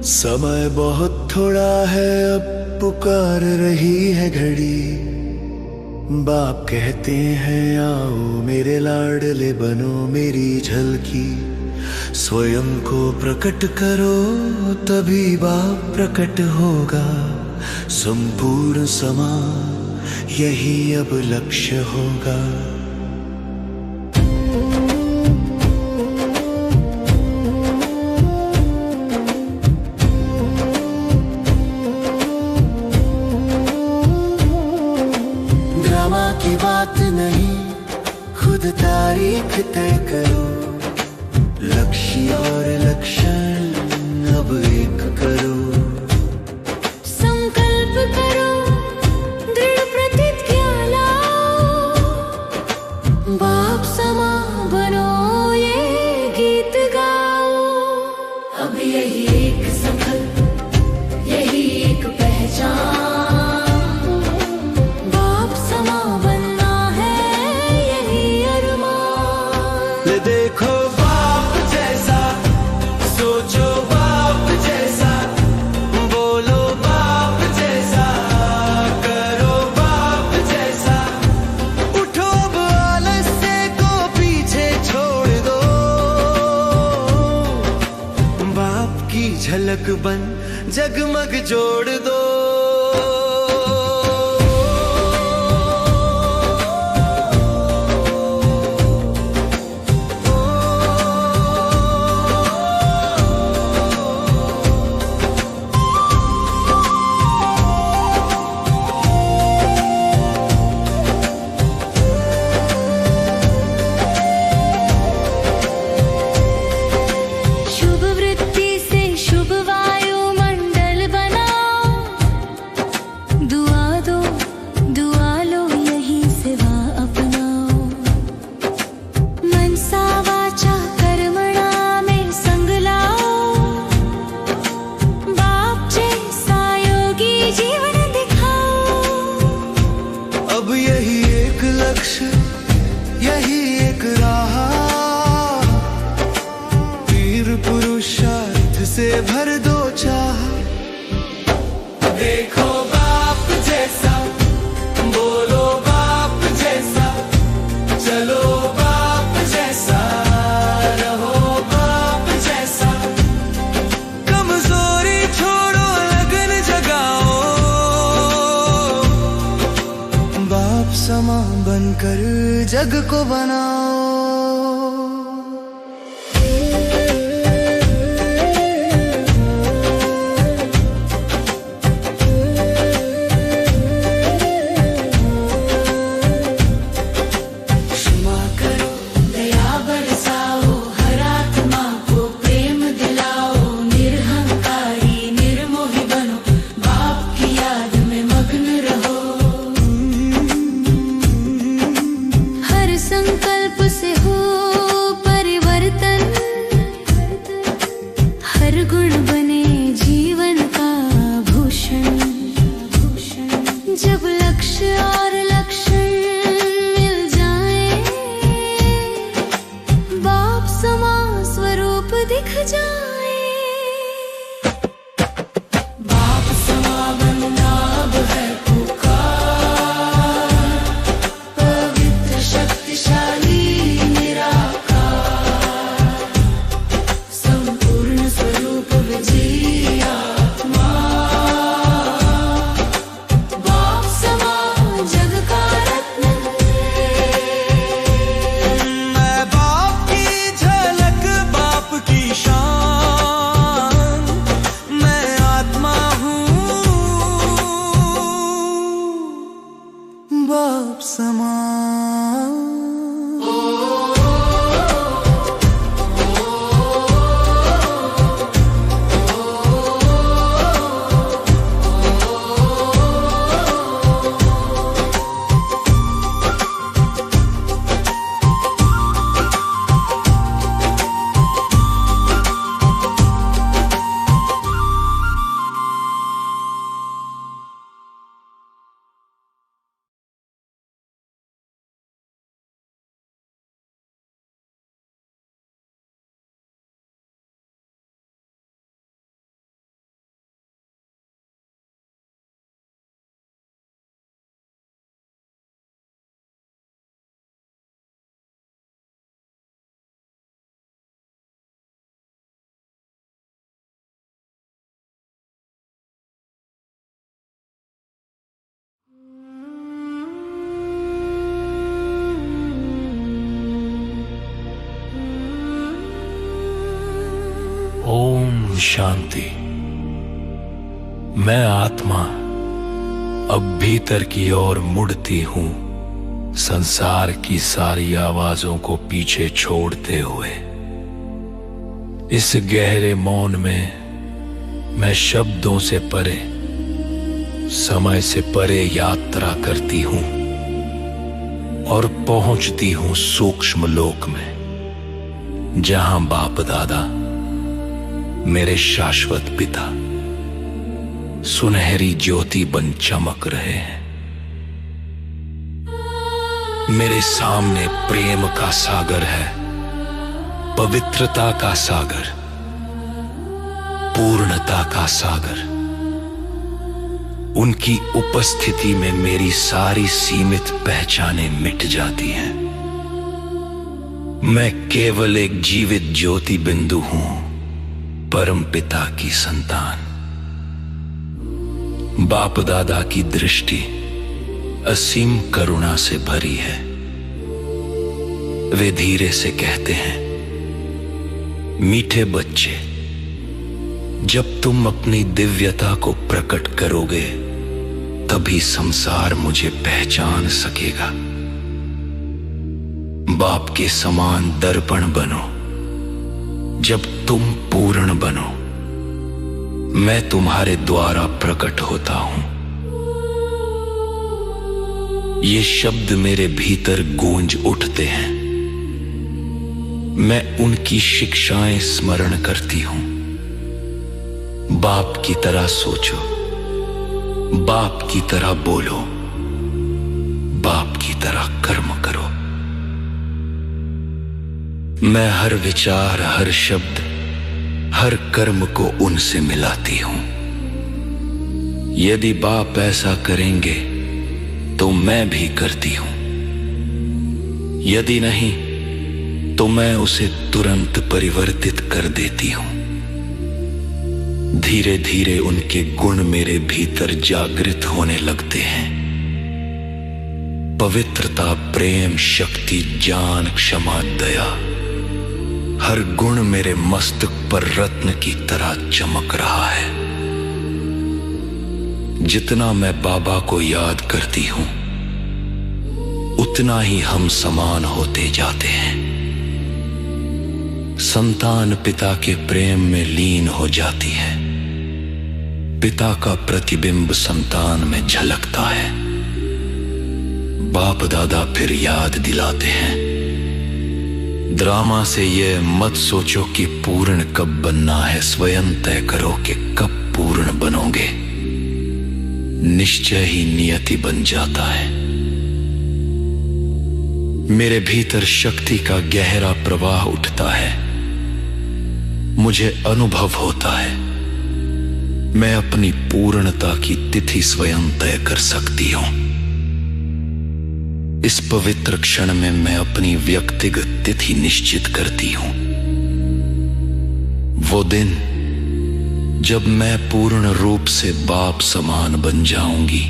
समय बहुत थोड़ा है, अब पुकार रही है घड़ी। बाप कहते हैं आओ मेरे लाडले बनो मेरी झलकी। स्वयं को प्रकट करो तभी बाप प्रकट होगा। संपूर्ण समा यही अब लक्ष्य होगा। की बात नहीं, खुद तारीख तय करो। लक्ष्य और लक्षण अब एक करो। संकल्प करो, दृढ़ प्रतिज्ञा लाओ। बाप समा बनो ये गीत गाओ। अब यही एक संकल्प, यही एक पहचान। देखो बाप जैसा, सोचो बाप जैसा, बोलो बाप जैसा, करो बाप जैसा। उठो अब आलस्य को पीछे छोड़ दो। बाप की झलक बन जगमग जोड़ दो। यही एक राह, वीर पुरुषार्थ से भर दो चाह। देखो बाप जैसा, बोलो बाप जैसा, चलो बाप जैसा, रहो बाप जैसा। कमजोरी छोड़ो, लगन जगाओ। बाप समा बनकर जग को बनाओ। क्षमा करो, दया बरसाओ, हर आत्मा को प्रेम दिलाओ। निरहंकारी निर्मोही बनो, बाप की याद में मग्न रहो। संकल्प से शांति। मैं आत्मा अब भीतर की ओर मुड़ती हूं, संसार की सारी आवाजों को पीछे छोड़ते हुए। इस गहरे मौन में मैं शब्दों से परे, समय से परे यात्रा करती हूं और पहुंचती हूं सूक्ष्म लोक में, जहां बाप दादा मेरे शाश्वत पिता सुनहरी ज्योति बन चमक रहे हैं। मेरे सामने प्रेम का सागर है, पवित्रता का सागर, पूर्णता का सागर। उनकी उपस्थिति में मेरी सारी सीमित पहचानें मिट जाती हैं। मैं केवल एक जीवित ज्योति बिंदु हूं, परम पिता की संतान। बाप दादा की दृष्टि असीम करुणा से भरी है। वे धीरे से कहते हैं, मीठे बच्चे, जब तुम अपनी दिव्यता को प्रकट करोगे तभी संसार मुझे पहचान सकेगा। बाप के समान दर्पण बनो। जब तुम पूर्ण बनो, मैं तुम्हारे द्वारा प्रकट होता हूं। ये शब्द मेरे भीतर गूंज उठते हैं। मैं उनकी शिक्षाएं स्मरण करती हूं। बाप की तरह सोचो, बाप की तरह बोलो, बाप की तरह कर्म करो। मैं हर विचार, हर शब्द, हर कर्म को उनसे मिलाती हूं। यदि बाप ऐसा करेंगे तो मैं भी करती हूं, यदि नहीं तो मैं उसे तुरंत परिवर्तित कर देती हूं। धीरे धीरे उनके गुण मेरे भीतर जागृत होने लगते हैं। पवित्रता, प्रेम, शक्ति, ज्ञान, क्षमा, दया, हर गुण मेरे मस्तक पर रत्न की तरह चमक रहा है। जितना मैं बाबा को याद करती हूं, उतना ही हम समान होते जाते हैं। संतान पिता के प्रेम में लीन हो जाती है। पिता का प्रतिबिंब संतान में झलकता है। बाप दादा फिर याद दिलाते हैं, ड्रामा से ये मत सोचो कि पूर्ण कब बनना है, स्वयं तय करो कि कब पूर्ण बनोगे। निश्चय ही नियति बन जाता है। मेरे भीतर शक्ति का गहरा प्रवाह उठता है। मुझे अनुभव होता है मैं अपनी पूर्णता की तिथि स्वयं तय कर सकती हूं। इस पवित्र क्षण में मैं अपनी व्यक्तिगत तिथि निश्चित करती हूं। वो दिन जब मैं पूर्ण रूप से बाप समान बन जाऊंगी,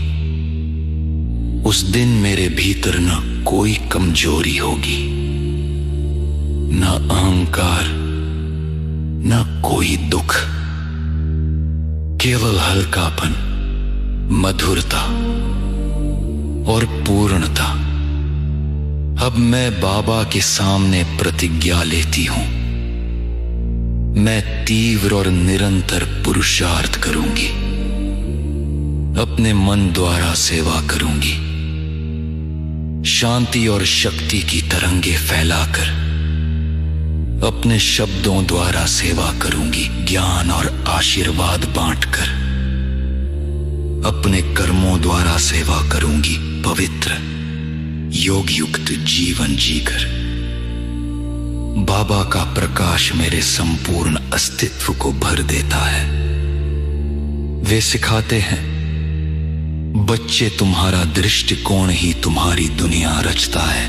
उस दिन मेरे भीतर न कोई कमजोरी होगी, न अहंकार, न कोई दुख, केवल हल्कापन, मधुरता और पूर्णता। अब मैं बाबा के सामने प्रतिज्ञा लेती हूं, मैं तीव्र और निरंतर पुरुषार्थ करूंगी, अपने मन द्वारा सेवा करूंगी, शांति और शक्ति की तरंगे फैलाकर अपने शब्दों द्वारा सेवा करूंगी, ज्ञान और आशीर्वाद बांटकर अपने कर्मों द्वारा सेवा करूंगी, पवित्र योग युक्त जीवन जीकर। बाबा का प्रकाश मेरे संपूर्ण अस्तित्व को भर देता है। वे सिखाते हैं, बच्चे, तुम्हारा दृष्टिकोण ही तुम्हारी दुनिया रचता है।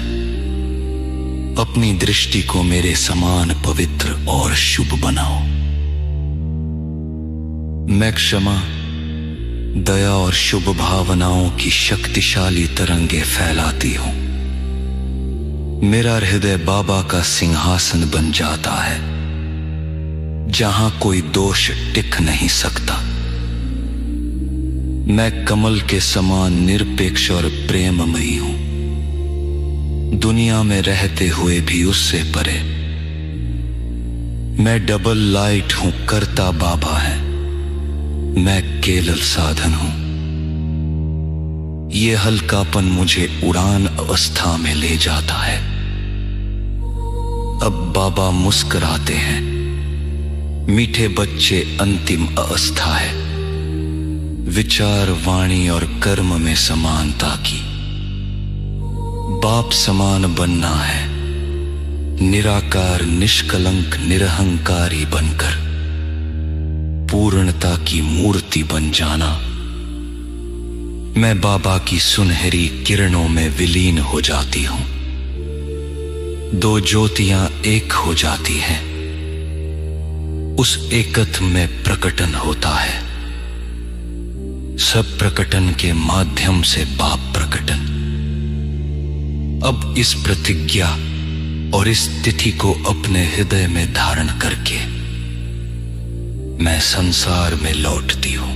अपनी दृष्टि को मेरे समान पवित्र और शुभ बनाओ। मैं क्षमा, दया और शुभ भावनाओं की शक्तिशाली तरंगे फैलाती हूं। मेरा हृदय बाबा का सिंहासन बन जाता है, जहां कोई दोष टिक नहीं सकता। मैं कमल के समान निरपेक्ष और प्रेममयी हूं, दुनिया में रहते हुए भी उससे परे। मैं डबल लाइट हूं, करता बाबा है, मैं केवल साधन हूं। ये हल्कापन मुझे उड़ान अवस्था में ले जाता है। अब बाबा मुस्कुराते हैं, मीठे बच्चे अंतिम अवस्था है। विचार, वाणी और कर्म में समानता की। बाप समान बनना है, निराकार, निष्कलंक, निरहंकारी बनकर पूर्णता की मूर्ति बन जाना। मैं बाबा की सुनहरी किरणों में विलीन हो जाती हूं। दो ज्योतियां एक हो जाती हैं, उस एकत्व में प्रकटन होता है। सब प्रकटन के माध्यम से बाप प्रकटन। अब इस प्रतिज्ञा और इस तिथि को अपने हृदय में धारण करके मैं संसार में लौटती हूं,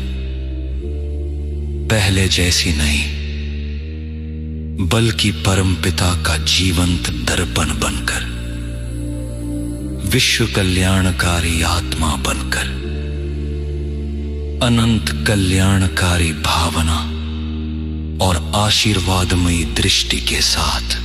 पहले जैसी नहीं, बल्कि परमपिता का जीवंत दर्पण बनकर, विश्व कल्याणकारी आत्मा बनकर, अनंत कल्याणकारी भावना और आशीर्वादमयी दृष्टि के साथ।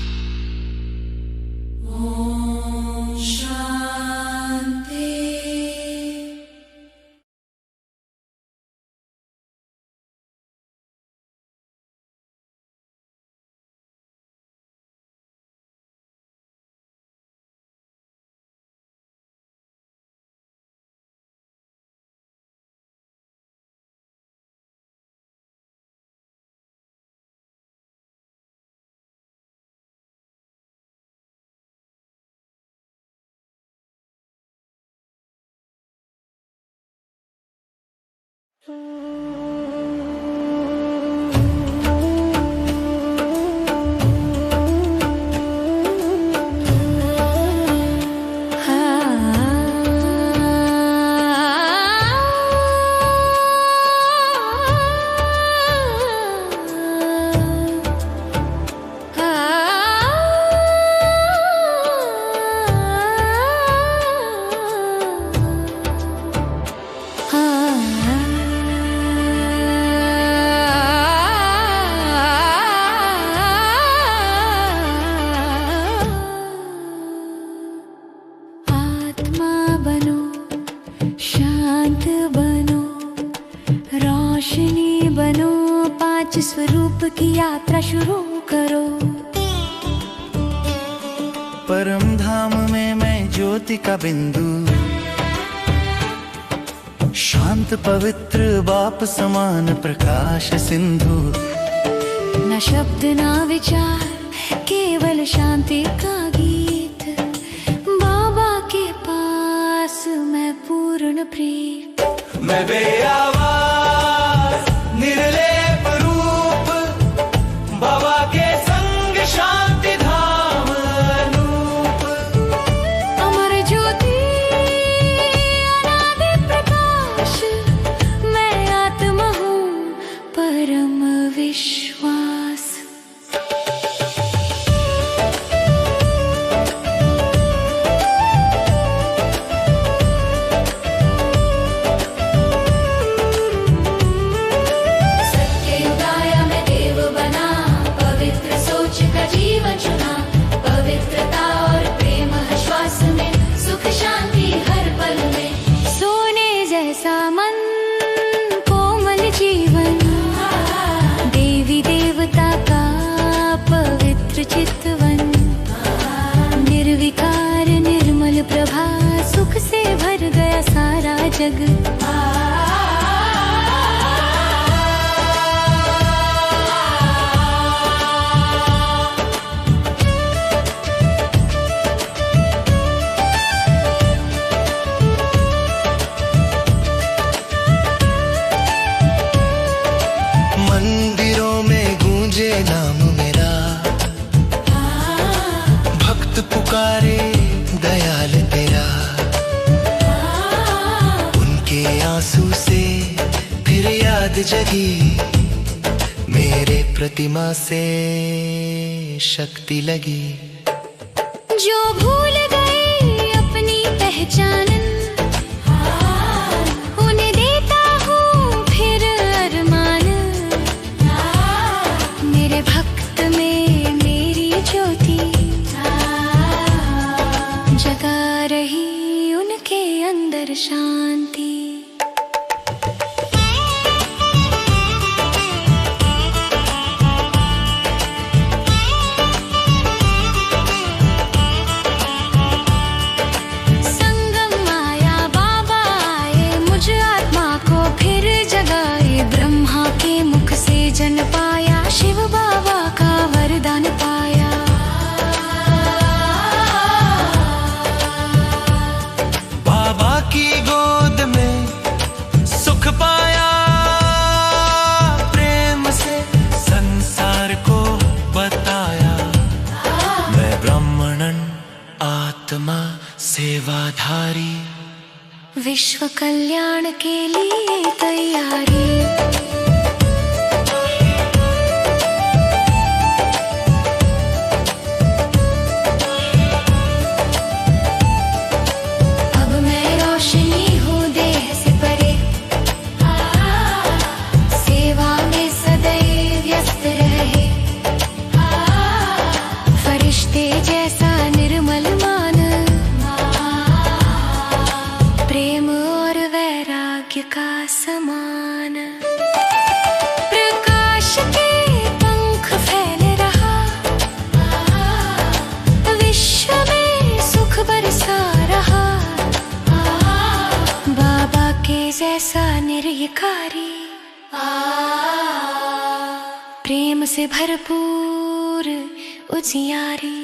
स्वरूप की यात्रा शुरू करो। परम धाम में मैं ज्योति का बिंदु, शांत पवित्र बाप समान प्रकाश सिंधु। न शब्द ना विचार, केवल शांति का गीत। बाबा के पास मैं पूर्ण प्रीत। मैं बेआवाज निर्लेप रूप, बाबा के संग शांति धाम अनूप। अमर ज्योति अनादि प्रकाश, मैं आत्मा हूँ परम विश्वास। चितवन निर्विकार निर्मल प्रभा, सुख से भर गया सारा जग। मंदिरों में गूंजे नाम मेरा, पुकारे दयाल तेरा। जगी, मेरे प्रतिमा से शक्ति लगी। जो भूल गए अपनी पहचान, उन्हें देता हूँ फिर अरमान। मेरे भक्त में मेरी ज्योति जगा रही, उनके अंदर शांति। जन पाया, शिव बाबा का वरदान पाया। बाबा की गोद में सुख पाया, प्रेम से संसार को बताया। मैं ब्राह्मणन आत्मा सेवाधारी, विश्व कल्याण के लिए तैयारी। का समान प्रकाश के पंख फैल रहा, विश्व में सुख बरसा रहा। बाबा के जैसा निर्विकारी, प्रेम से भरपूर उजियारी।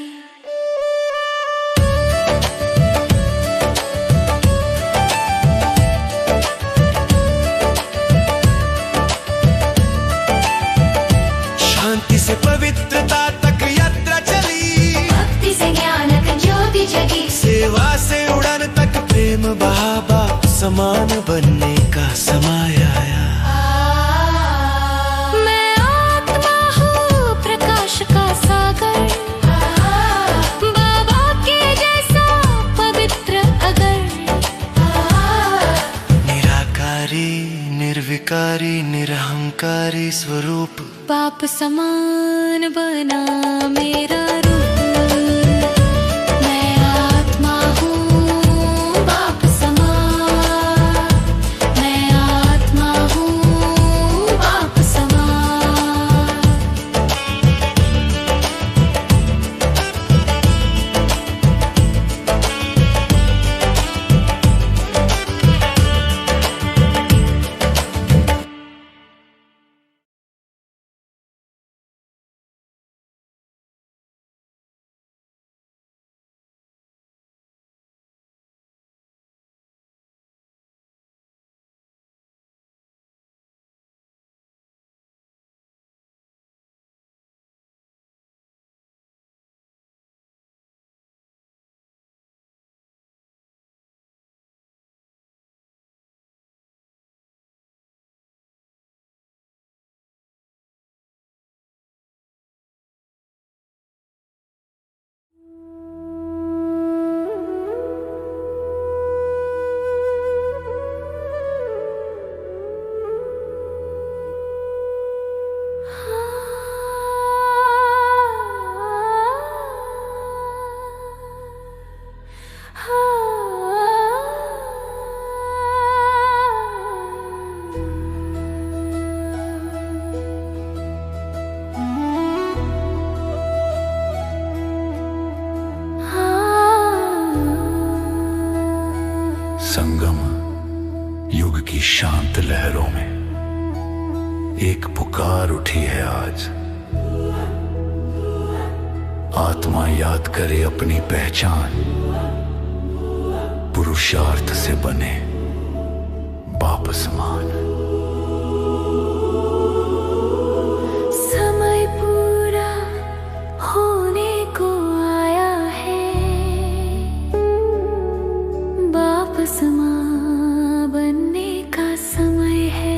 शांति से पवित्रता तक यात्रा चली, भक्ति से ज्ञान की ज्योति जगी। सेवा से उड़ान तक प्रेम बाबा समान बनने का समय आया। मैं आत्मा हूँ प्रकाश का सागर, बाबा के जैसा पवित्र अगर। निराकारी, निर्विकारी, निरहंकारी स्वरूप, बाप समान बना मेरा रूप। मैं आत्मा हूँ बाप समान, मैं आत्मा हूँ बाप समान। संगम युग की शांत लहरों में एक पुकार उठी है आज। आत्मा याद करे अपनी पहचान, पुरुषार्थ से बने बाप समान। समय पूरा होने को आया है, बाप समान बनने का समय है।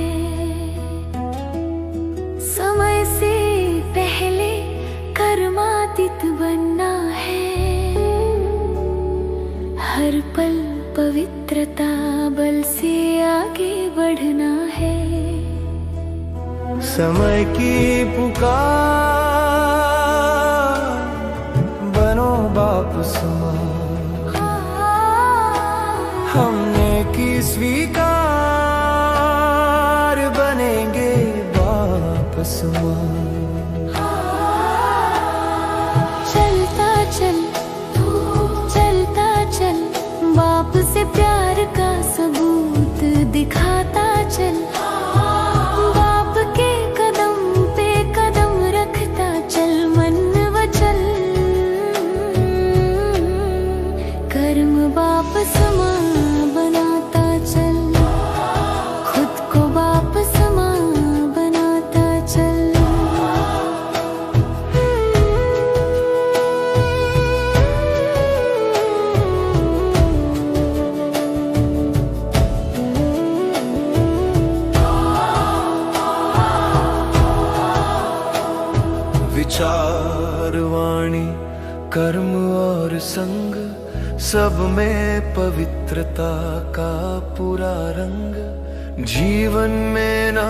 पल पवित्रता बल से आगे बढ़ना है। समय की पुकार, बनो बाप समान, हमने की स्वीकार, बनेंगे बाप समान। चलता चल चलता चल, बाप से प्यार का सबूत दिखाता चल। बाप के कदम पे कदम रखता चल, मन वचन कर्म बाप समान बनाता चल, खुद को बाप समान बनाता चल। विचार वाणी कर्म और संग, सब में पवित्रता का पूरा रंग। जीवन में ना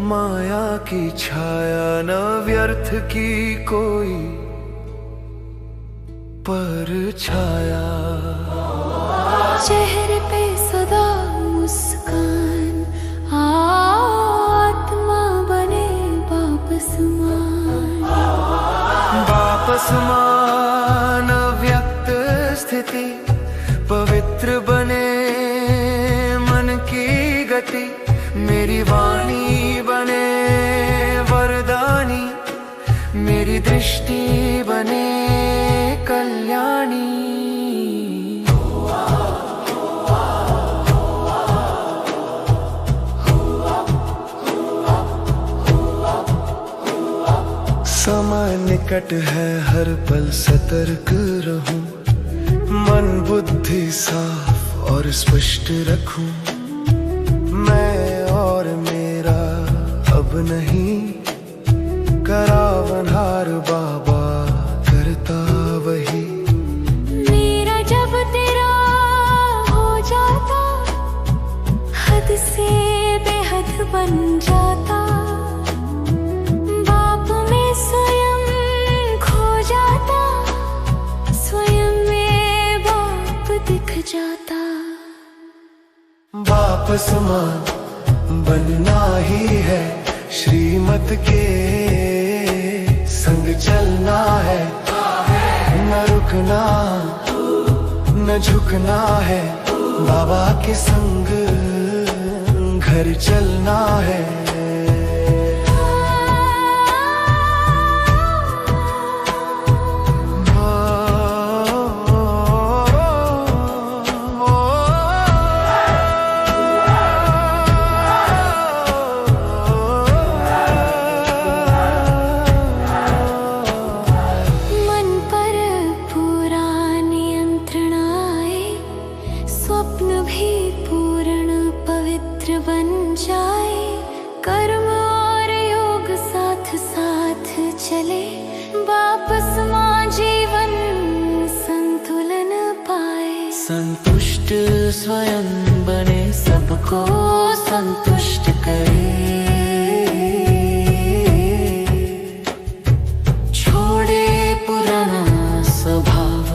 माया की छाया, न व्यर्थ की कोई परछाया। चेहरे पे सदा मुस्कान, आत्मा बने बाप समान। बाप समान व्यक्त स्थिति, पवित्र बने मन की गति। मेरी वाणी बने वरदानी, मेरी दृष्टि बने कल्याणी। समय निकट है, हर पल सतर्क रहूं, मन बुद्धि साफ और स्पष्ट रखूं। मैं और मेरा अब नहीं, करावनहार बाबा करता वही। मेरा जब तेरा हो जाता, हद से बेहद बन जाता। बाप में स्वयं खो जाता, स्वयं में बाप दिख जाता। बाप समान बनना ही है, श्रीमत के संग चलना है। न रुकना न झुकना है, बाबा के संग घर चलना है। बन जाए कर्म और योग साथ साथ चले, बाप समान जीवन संतुलन पाए। संतुष्ट स्वयं बने, सबको संतुष्ट करे। छोड़े पुराना स्वभाव,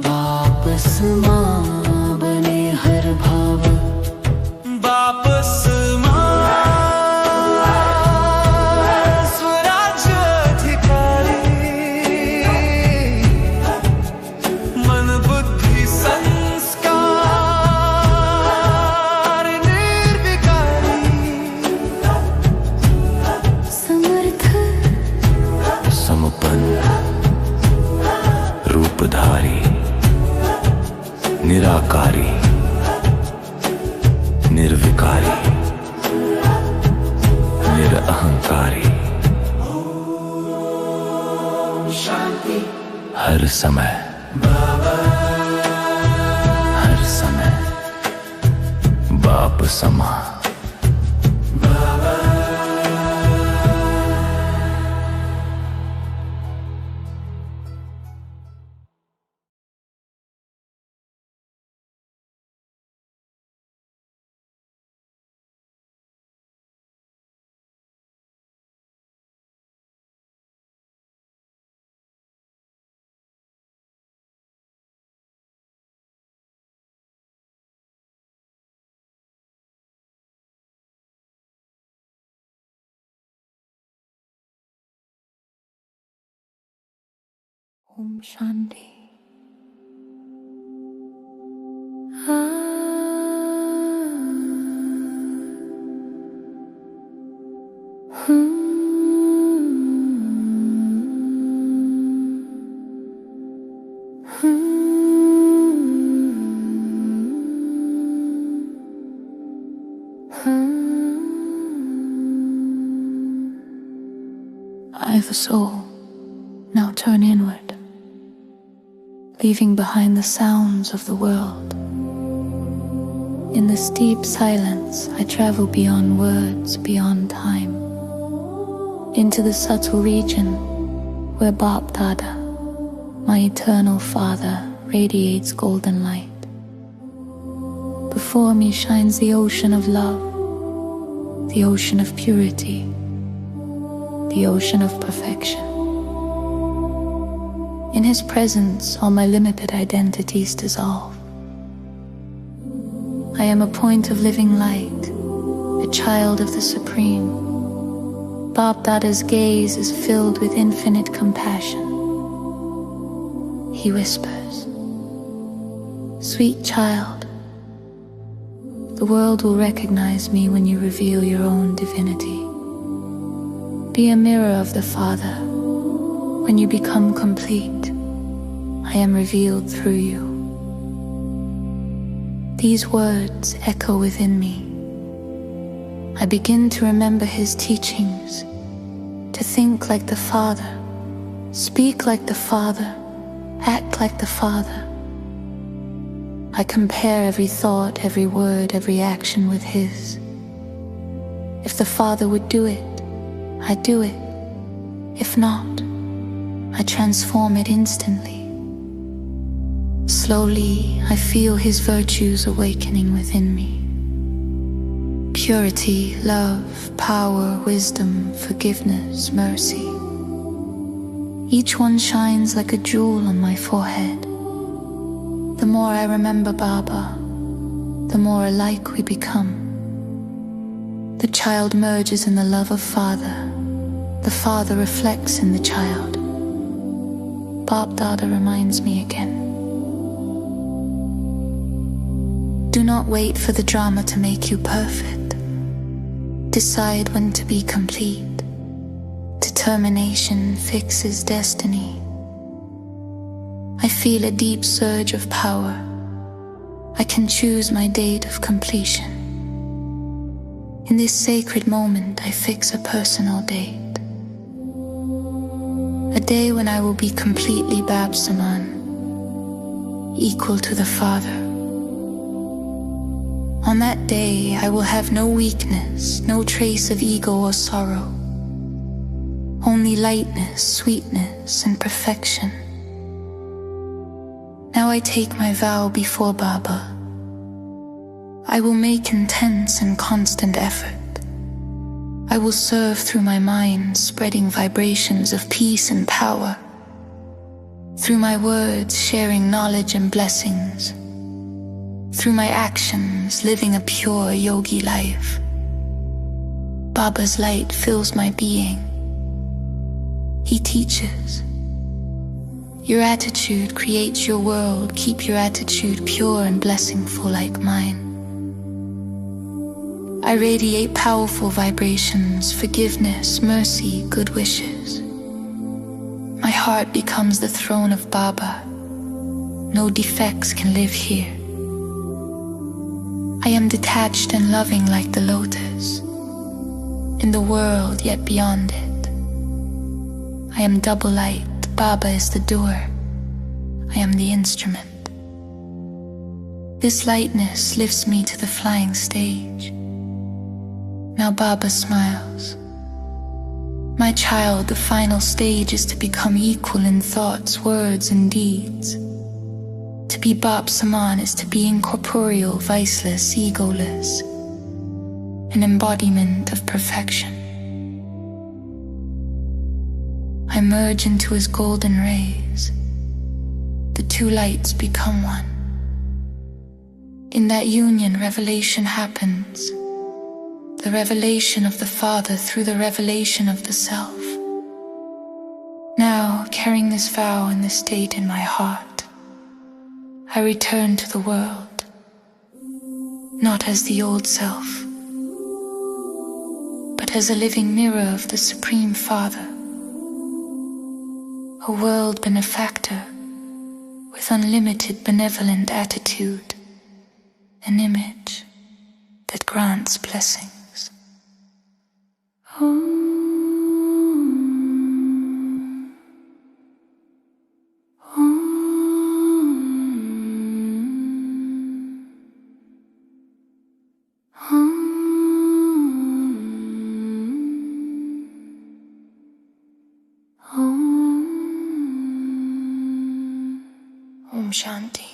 बाप समान बने हर भाव। रूपधारी, निराकारी, निर्विकारी, निरअहंकारी। शांति हर समय, हर समय बाप समान। Om Shanti. I, the soul, now turn inward, leaving behind the sounds of the world. In this deep silence, I travel beyond words, beyond time, into the subtle region where Bap Dada, my eternal father, radiates golden light. Before me shines the ocean of love, the ocean of purity, the ocean of perfection. In his presence, all my limited identities dissolve. I am a point of living light, a child of the Supreme. Bap Dada's gaze is filled with infinite compassion. He whispers, "Sweet child, the world will recognize me when you reveal your own divinity. Be a mirror of the Father. When you become complete, I am revealed through you." These words echo within me. I begin to remember his teachings, to think like the Father, speak like the Father, act like the Father. I compare every thought, every word, every action with his. If the Father would do it, I do it. If not, I transform it instantly. Slowly, I feel his virtues awakening within me. Purity, love, power, wisdom, forgiveness, mercy. Each one shines like a jewel on my forehead. The more I remember Baba, the more alike we become. The child merges in the love of Father. The Father reflects in the child. Bap Dada reminds me again. Do not wait for the drama to make you perfect. Decide when to be complete. Determination fixes destiny. I feel a deep surge of power. I can choose my date of completion. In this sacred moment, I fix a personal date. A day when I will be completely Bab Saman, equal to the Father. On that day, I will have no weakness, no trace of ego or sorrow. Only lightness, sweetness, and perfection. Now I take my vow before Baba. I will make intense and constant effort. I will serve through my mind, spreading vibrations of peace and power. Through my words, sharing knowledge and blessings. Through my actions, living a pure yogi life. Baba's light fills my being. He teaches. Your attitude creates your world. Keep your attitude pure and blessingful like mine. I radiate powerful vibrations, forgiveness, mercy, good wishes. My heart becomes the throne of Baba. No defects can live here. I am detached and loving like the lotus, in the world yet beyond it. I am double light, Baba is the door. I am the instrument. This lightness lifts me to the flying stage. Now Baba smiles. My child, the final stage is to become equal in thoughts, words, and deeds. To be Bap Saman is to be incorporeal, viceless, egoless, an embodiment of perfection. I merge into his golden rays. The two lights become one. In that union, revelation happens. The revelation of the Father through the revelation of the Self. Now, carrying this vow and this date in my heart, I return to the world, not as the old self, but as a living mirror of the Supreme Father, a world benefactor with unlimited benevolent attitude, an image that grants blessings. Om Shanti.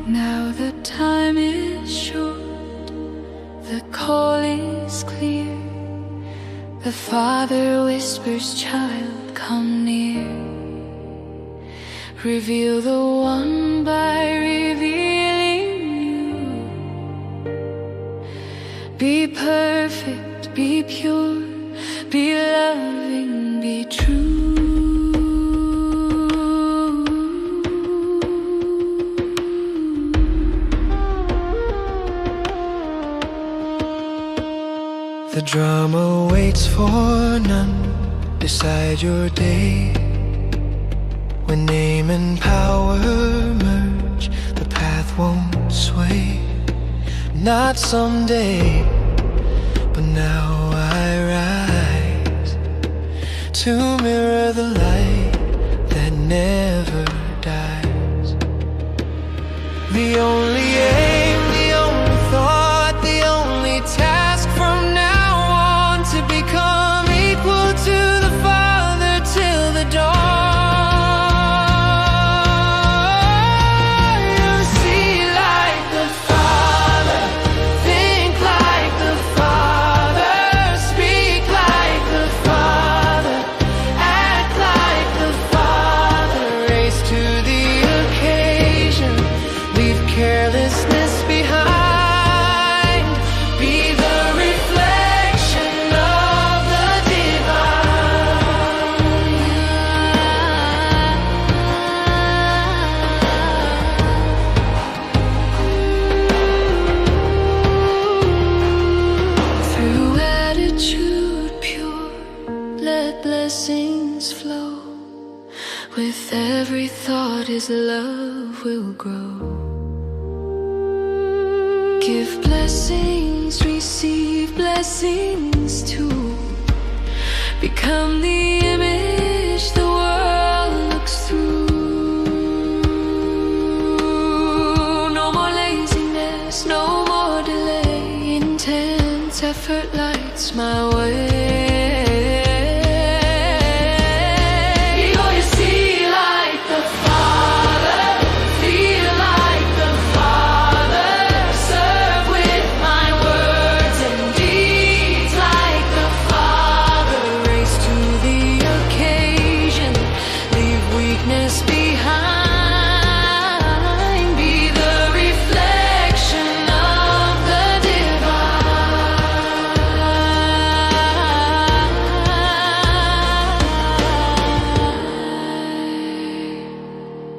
Now the time is short, the call is clear. The Father whispers, child, come near. Reveal the one by revealing you. Be perfect, be pure, be loving, be true. The drama waits for none. Decide your day. When name and power merge, the path won't sway. Not someday, but now I rise to mirror the light that never dies. The only aim, the only thought, the only task from now on, to become equal to the Father till the dawn. You see like the Father, think like the Father, speak like the Father, act like the Father. Race to the occasion, leave carelessness behind. Be the reflection of the divine. Through attitude pure, let blessings flow. With every thought His love will grow. Give blessings, receive blessings too. Become the image the world looks through. No more laziness, no more delay. Intense effort lights my way. You see like the Father, feel like the Father, serve with my words and deeds like the Father. Race to the occasion, leave weakness behind. Be the reflection of the divine.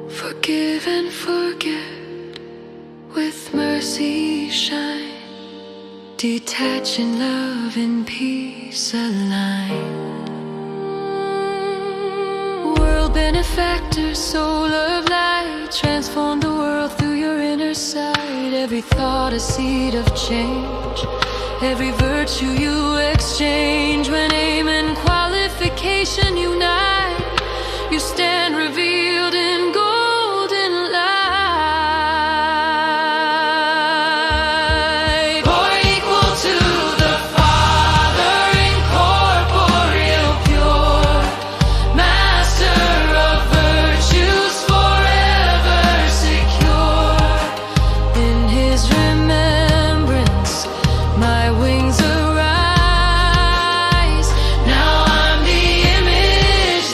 Forgive and Detach in love and peace aligned. World benefactor, soul of light, transform the world through your inner sight. Every thought a seed of change, every virtue you exchange. When aim and qualification unite, you stand revealed in golden light. For equal to the Father, incorporeal, pure, master of virtues, forever secure. In His remembrance, my wings arise. Now I'm the image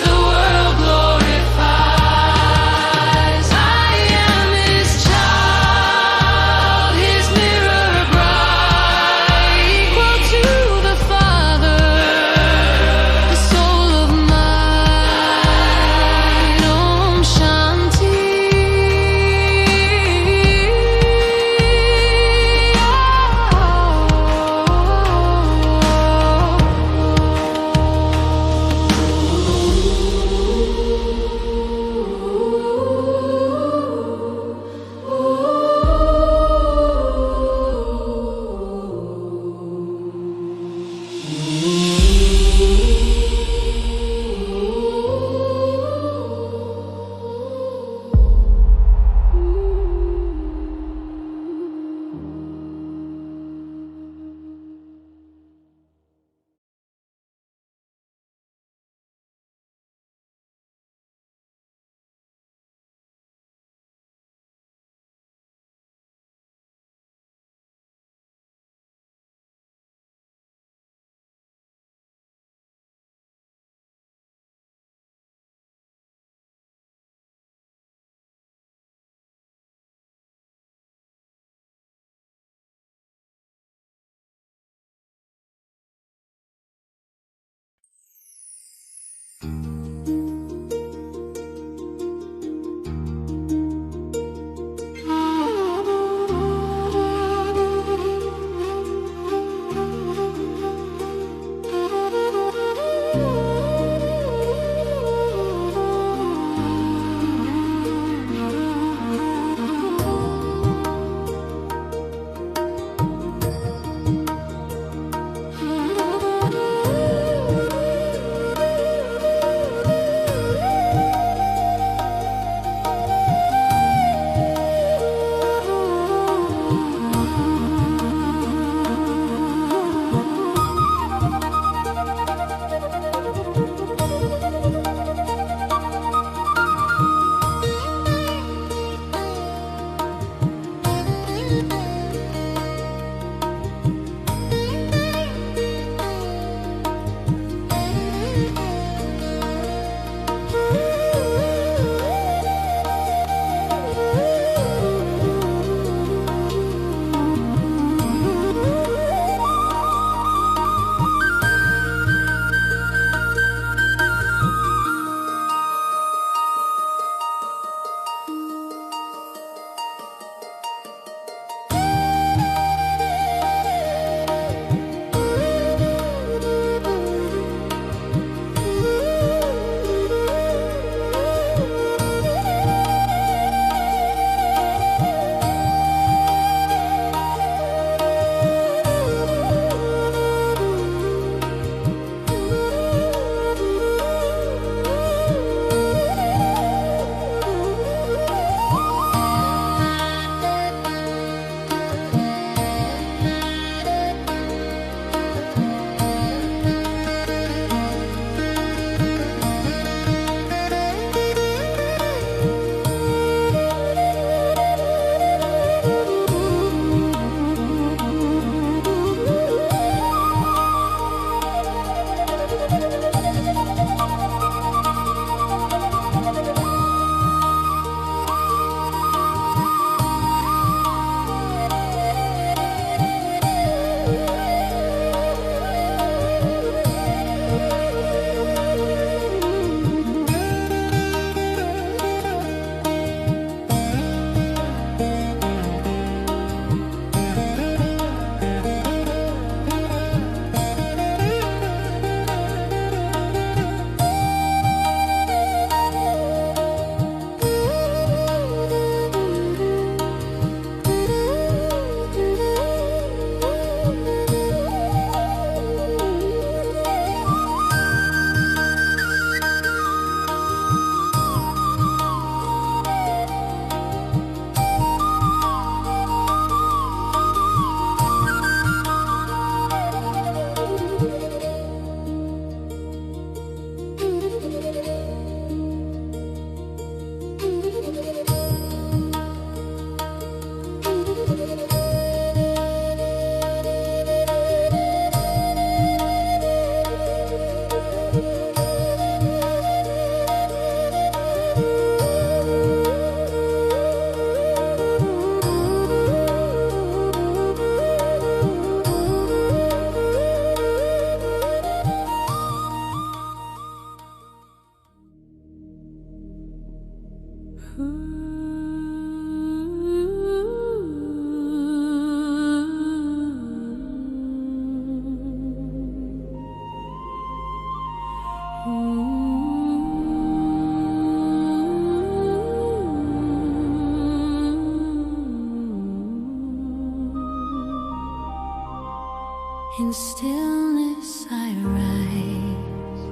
In stillness I rise,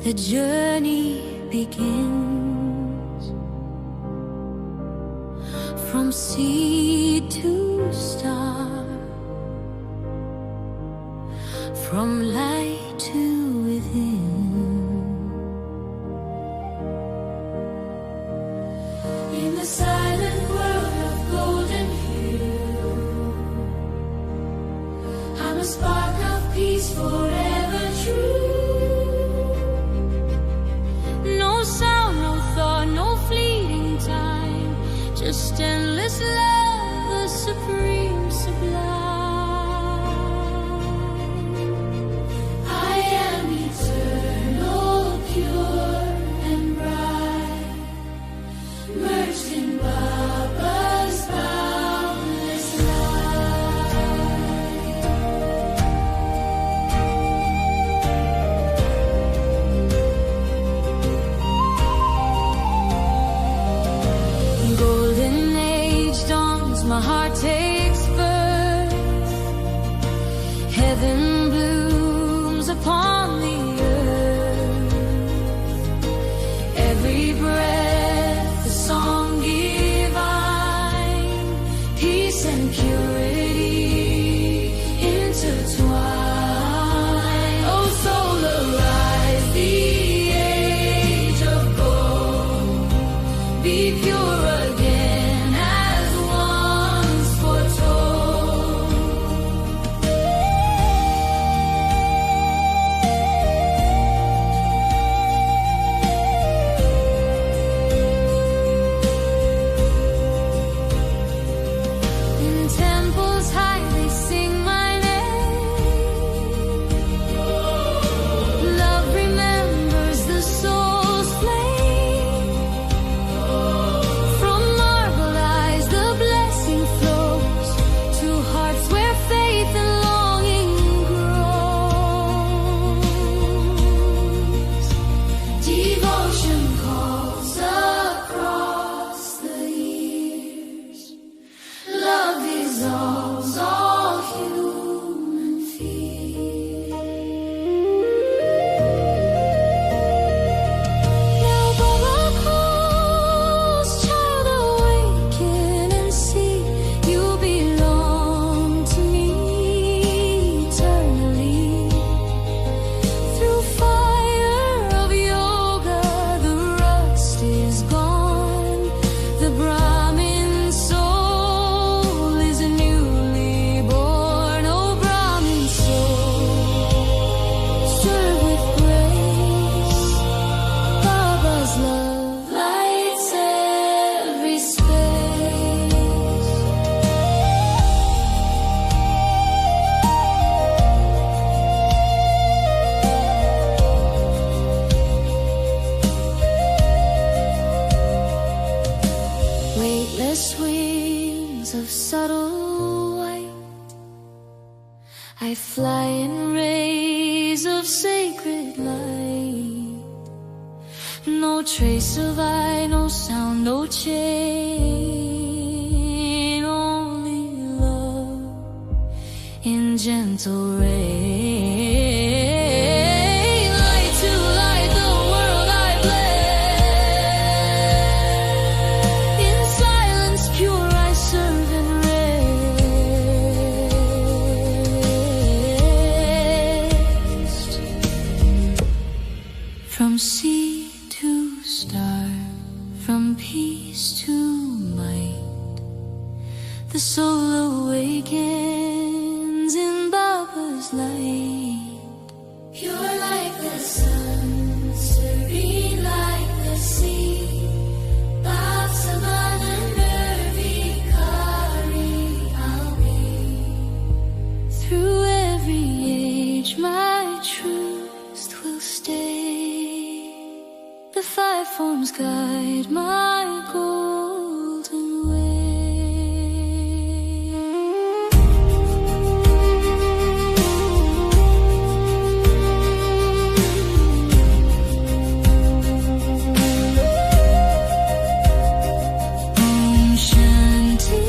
the journey begins. From seed to star, from light to within. In the silent world of golden hue, I'm a spark of peace forever true. No sound, no thought, no fleeting time, just endless love, the supreme sublime. I am eternal, pure and bright, merged in Baba's boundless light. Golden age dawns, my heart takes birth. Heaven blooms upon the earth. Every breath a song divine, peace and purity intertwine. Oh, soul, arise, the age of gold. Be pure again as once foretold. In temples high they sing my name. Love remembers the soul's flame. From marble eyes the blessing flows to hearts where faith and longing grows. Devotion calls across the years. Love dissolves all human fear. Now Baba calls, child, awaken and see you belong to me eternally. Through fire of yoga, the rust is gone. The Brahmin soul is newly born. Oh, Brahmin soul, serve with grace. Baba's love lights every space. Weightless wings of subtle white, I fly in rays of sacred light. No trace of eye, no sound, no chain, only love in gentle rain. Light to light the world I bless. In silence pure I serve and rest. From sea to star, from peace to might, the soul awakens in Baba's light. Pure like the sun, serene like the sea, Bhaksavan Nirvikari I'll be. Through every age my truth will stay. The five forms guide my golden way. Om Shanti.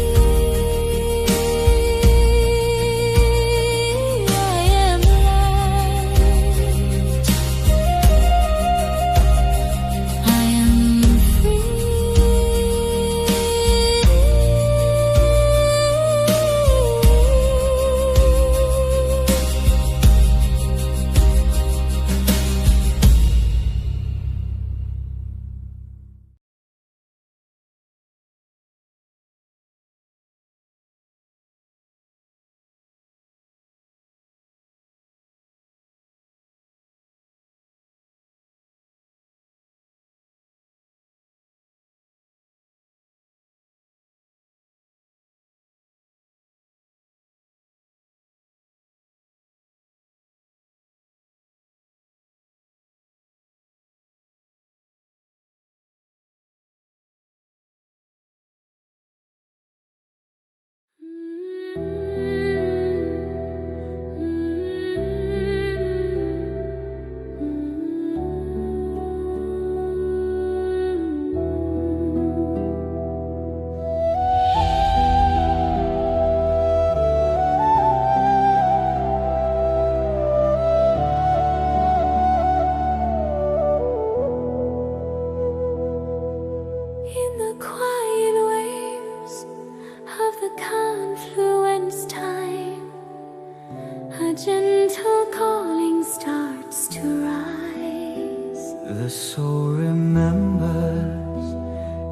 Gentle calling starts to rise. The soul remembers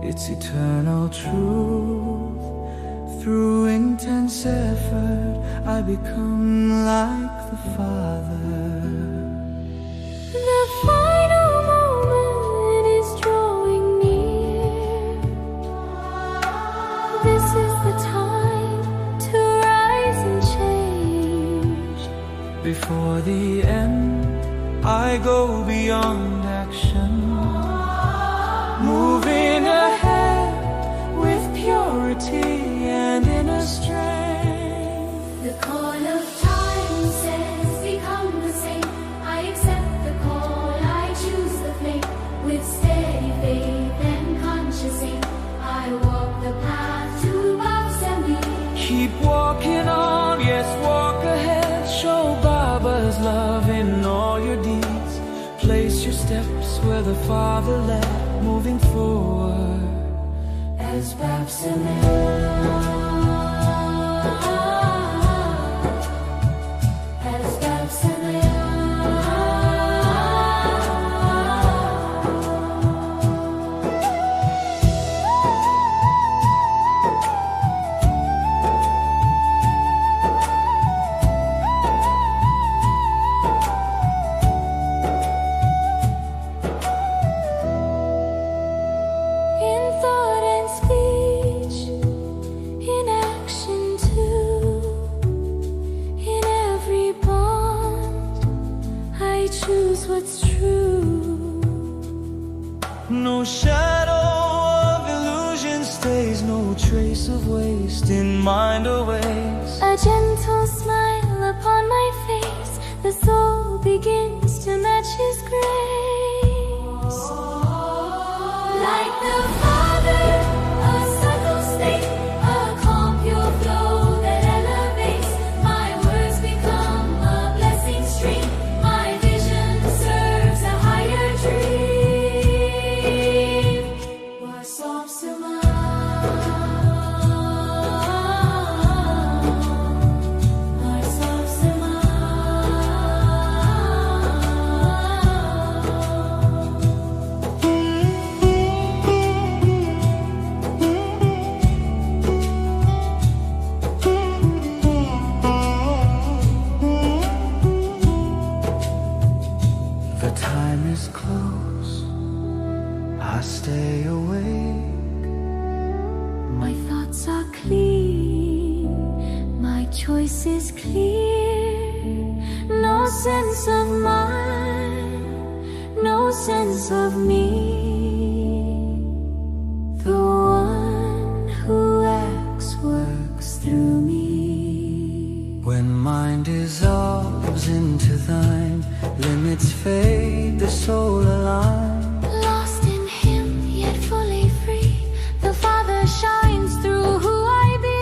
its eternal truth. Through intense effort, I become like the Father. The final moment is drawing near. This is the time to rise and change. Before the end, I go beyond action, moving ahead with purity and inner strength. The call of time says become the same. I accept the call, I choose the flame. With steady faith and conscious aim, I walk the path to Bab's and Keep walking on, yes, walk ahead. Show Baba's love in all your deeds. Place your steps where the Father led, moving forward as Bab's and as Bab's and what's true. no shadow of illusion stays, no trace of waste in mind or ways. A gentle smile upon my face, the soul begins to match His grace. like the Father, a subtle state, a calm pure flow that elevates. My words become a blessing stream. My vision serves a higher dream. Wasop Sama. Wasop Sama. The time is close, I stay awake. My thoughts are clean, my choice is clear. No sense of mine, no sense of me. The one who acts works through me. When mind dissolves into thine, limits fade, the soul aligns. Lost in him, yet fully free, the Father shines through who I be.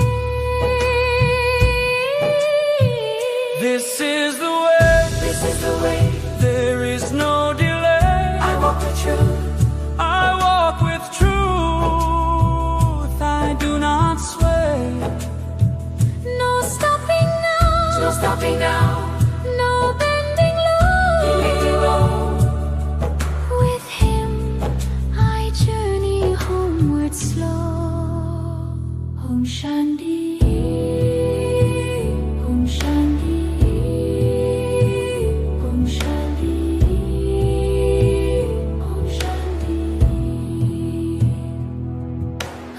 This is the way, This is the way there is no delay. I walk the truth. I walk with truth, I do not sway. No stopping now. No stopping now. No bending low. With him I journey homeward slow. Om Shanti. Om Shanti. Om Shanti. Om Shanti.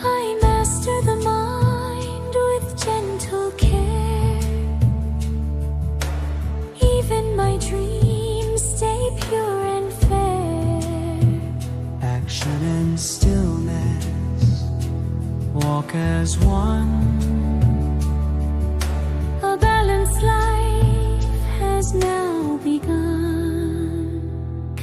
I master the mind with gentle care. Even my dreams stay pure and fair. Action and stillness, walk as one. A balanced life has now begun.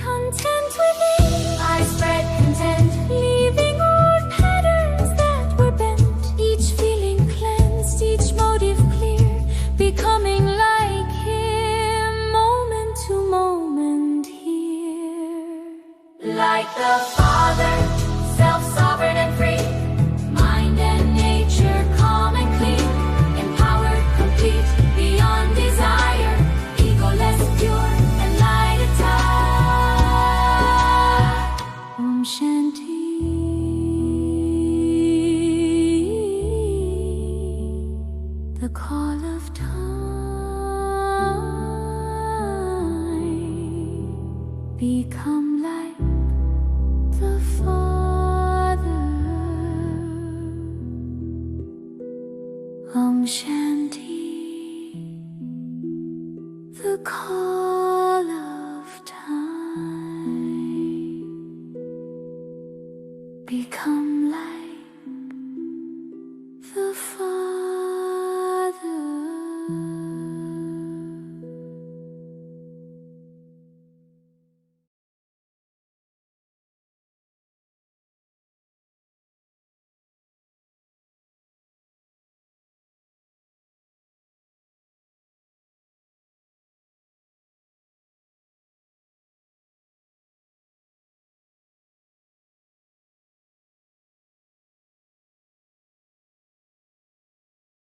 Content within, I spread content, leaving old patterns that were bent. Each feeling cleansed, each motive clear, becoming like him, moment to moment here. Like the Father, self-sovereign and free, mind and nature calm and clean, empowered, complete, beyond desire, egoless, pure, and light atop. Om Shanti. The call of time, become like the fall.